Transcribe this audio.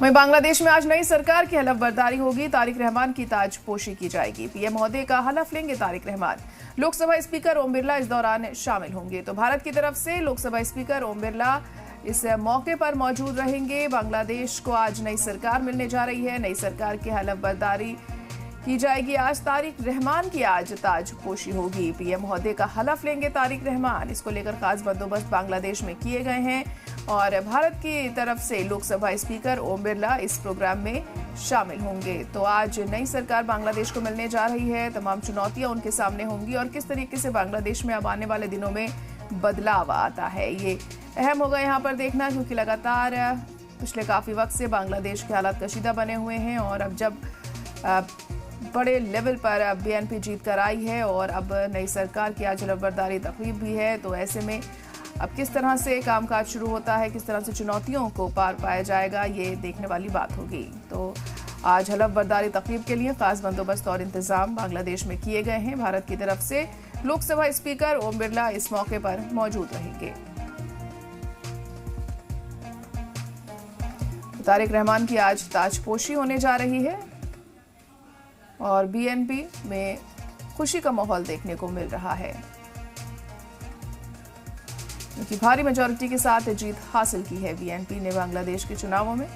वहीं बांग्लादेश में आज नई सरकार की हलफ बर्दारी होगी। तारिक रहमान की ताजपोशी की जाएगी। पीएम महोदय का हलफ लेंगे तारिक रहमान। लोकसभा स्पीकर ओम बिरला इस दौरान शामिल होंगे। तो भारत की तरफ से लोकसभा स्पीकर ओम बिरला इस मौके पर मौजूद रहेंगे। बांग्लादेश को आज नई सरकार मिलने जा रही है। नई सरकार की हलफ बर्दारी की जाएगी। आज तारिक रहमान की आज ताजपोशी होगी। पीएम महोदय का हलफ लेंगे तारिक रहमान। इसको लेकर खास बंदोबस्त बांग्लादेश में किए गए हैं और भारत की तरफ से लोकसभा स्पीकर ओम बिरला इस प्रोग्राम में शामिल होंगे। तो आज नई सरकार बांग्लादेश को मिलने जा रही है। तमाम चुनौतियां उनके सामने होंगी और किस तरीके से बांग्लादेश में अब आने वाले दिनों में बदलाव आता है, ये अहम होगा यहाँ पर देखना, क्योंकि लगातार पिछले काफी वक्त से बांग्लादेश के हालात कशीदा बने हुए हैं और अब जब बड़े लेवल पर बीएनपी जीत कर आई है और अब नई सरकार की आज हलफबर्दारी तकरीब भी है, तो ऐसे में अब किस तरह से कामकाज शुरू होता है, किस तरह से चुनौतियों को पार पाया जाएगा, ये देखने वाली बात होगी। तो आज हलफबर्दारी तकरीब के लिए खास बंदोबस्त और इंतजाम बांग्लादेश में किए गए हैं। भारत की तरफ से लोकसभा स्पीकर ओम बिरला इस मौके पर मौजूद रहेंगे। तारिक रहमान की आज ताजपोशी होने जा रही है और बीएनपी में खुशी का माहौल देखने को मिल रहा है, क्योंकि भारी मेजॉरिटी के साथ जीत हासिल की है बीएनपी ने बांग्लादेश के चुनावों में।